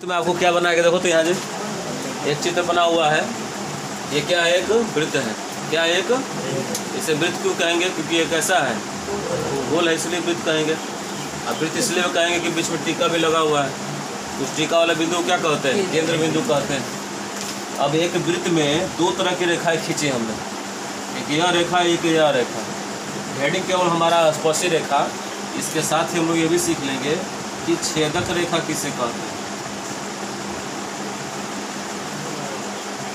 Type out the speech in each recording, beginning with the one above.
तो मैं आपको क्या बना के देखो तो यहाँ जी एक चित्र बना हुआ है। ये क्या है? एक वृत्त है। क्या है? एक इसे वृत्त क्यों कहेंगे? क्योंकि ये कैसा है? गोल है, इसलिए वृत्त कहेंगे। अब वृत्त इसलिए कहेंगे कि बीच में टीका भी लगा हुआ है। उस टीका वाले बिंदु को क्या कहते हैं? केंद्र बिंदु कहते हैं। अब एक वृत्त में दो तरह की रेखाएं खींची हमने, एक यह रेखा, एक यह रेखा। हेडिंग केवल हमारा स्पर्शी रेखा। इसके साथ ही हम लोग ये भी सीख लेंगे कि छेदक रेखा किसे कहते हैं,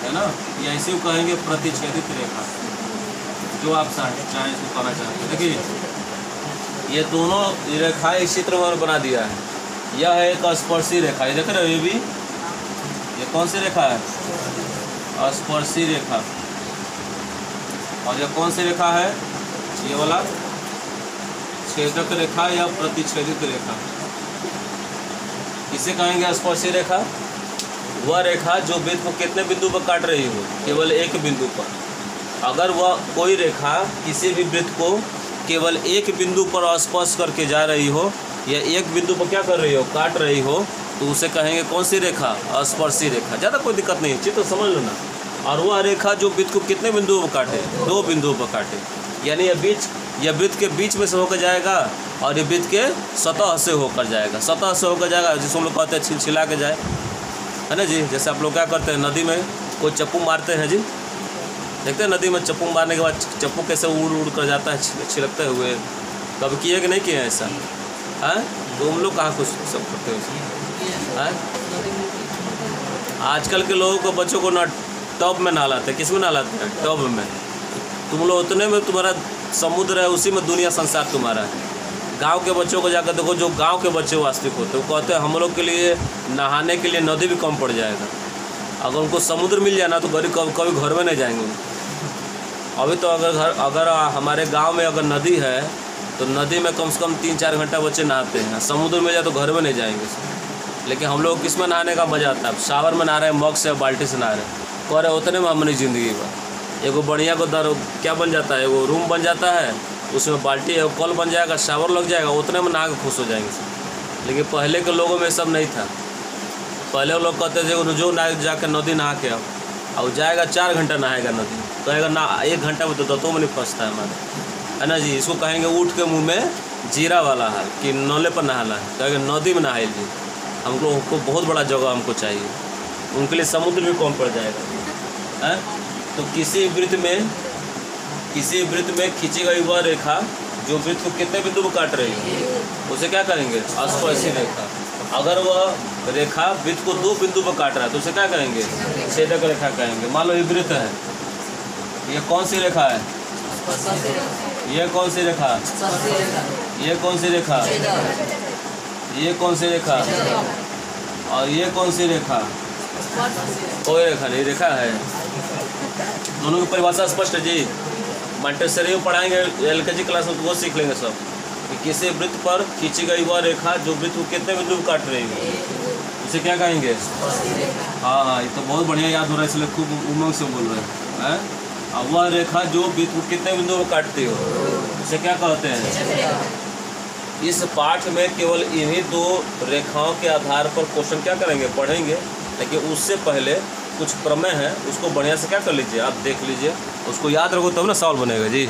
है ना? या इसे कहेंगे प्रतिच्छेदित रेखा, जो आप चाहें इसको कहना चाहते हैं। देखिए ये दोनों रेखाएं इस चित्र में बना दिया है। यह है एक स्पर्शी रेखा, ये देख रहे हो? ये भी, ये कौन सी रेखा है? स्पर्शी रेखा। और यह कौन सी रेखा है? ये वाला छेदक रेखा या प्रतिच्छेदित रेखा। इसे कहेंगे स्पर्शी रेखा। वह रेखा जो वृत्त को कितने बिंदु पर काट रही हो? केवल एक बिंदु पर। अगर वह कोई रेखा किसी भी वृत्त को केवल एक बिंदु पर स्पर्श करके जा रही हो या एक बिंदु पर क्या कर रही हो? काट रही हो, तो उसे कहेंगे कौन सी रेखा? स्पर्शी रेखा। ज़्यादा कोई दिक्कत नहीं है, चित्र समझ लो ना। और वह रेखा जो वृत्त को कितने बिंदुओं पर काटे? दो बिंदुओं पर काटे। यानी यह वृत्त के बीच में से होकर जाएगा और ये वृत्त के सतह से होकर जाएगा। सतह से होकर जाएगा जिसको हम लोग कहते हैं छिलछिला के जाए, है ना जी? जैसे आप लोग क्या करते हैं, नदी में कोई चप्पू मारते हैं जी, देखते हैं नदी में चप्पू मारने के बाद चप्पू कैसे उड़ उड़ कर जाता है छिलकते हुए। कभी किए कि नहीं किए ऐसा? हैं? तो हम लोग कहाँ कुछ सब करते हैं? आजकल के लोगों को, बच्चों को ना टब में नहलाते हैं। किस में नहलाते हैं? टब में। तुम लोग उतने में तुम्हारा समुद्र है, उसी में दुनिया संसार तुम्हारा है। गांव के बच्चों को जाकर देखो, जो गांव के बच्चे वास्तविक होते हैं, वो कहते हैं हम लोग के लिए नहाने के लिए नदी भी कम पड़ जाएगा। अगर उनको समुद्र मिल जाए ना तो कभी घर में नहीं जाएंगे। अभी तो अगर हमारे गांव में अगर नदी है तो नदी में कम से कम 3-4 घंटा बच्चे नहाते हैं। समुद्र में जाए तो घर में नहीं जाएंगे। लेकिन हम लोग किस में नहाने का मज़ा आता है? शावर में नहा रहे हैं, मग से बाल्टी से नहा रहे हैं। कह रहे उतने में हमारी ज़िंदगी में एगो बढ़िया को क्या बन जाता है? वो रूम बन जाता है, उसमें बाल्टी है, कल बन जाएगा, शावर लग जाएगा, उतने में नहा के खुश हो जाएंगे। लेकिन पहले के लोगों में सब नहीं था। पहले लोग कहते थे जो जाकर नदी नहा के आओ, और जाएगा 4 घंटा नहाएगा नदी, कहेगा ना 1 घंटा में तो दंतों में नहीं फंसता है हमारे, है ना जी? इसको कहेंगे उठ के मुँह में जीरा वाला हाल कि नौले पर नहाना है, कहेंगे नदी में नहाए जी। हम लोगों को बहुत बड़ा जगह हमको चाहिए, उनके लिए समुद्र भी कम पड़ जाएगा, है? तो किसी वृत्त में खींची गई वह रेखा जो वृत्त को कितने बिंदु पर काट रही है, उसे क्या कहेंगे? स्पर्शी रेखा। अगर वह रेखा वृत्त को 2 बिंदु पर काट रहा है तो उसे क्या कहेंगे? छेदक रेखा कहेंगे। मान लो ये वृत्त है, ये कौन सी रेखा है? ये कौन सी रेखा? ये कौन सी रेखा? ये कौन सी रेखा? और ये कौन सी रेखा? कोई रेखा नहीं, रेखा है। दोनों की परिभाषा स्पष्ट है जी। मॉन्टेसरी में पढ़ाएंगे, LKG क्लास में तो वो सीख लेंगे सब कि किसी वृत्त पर खींची गई वह रेखा जो वृत्त को कितने बिंदु काट रही है, उसे क्या कहेंगे? हाँ, ये तो बहुत बढ़िया याद हो रहा है, इसलिए खूब उमंग से बोल रहे हैं। अब वह रेखा जो वृत्त को कितने बिंदु पर काटती हो, उसे क्या कहते हैं? इस पाठ में केवल इन्हीं 2 रेखाओं के आधार पर क्वेश्चन क्या करेंगे? पढ़ेंगे। लेकिन उससे पहले कुछ प्रमेय है, उसको बढ़िया से क्या कर लीजिए, आप देख लीजिए, उसको याद रखो तब ना सवाल बनेगा जी।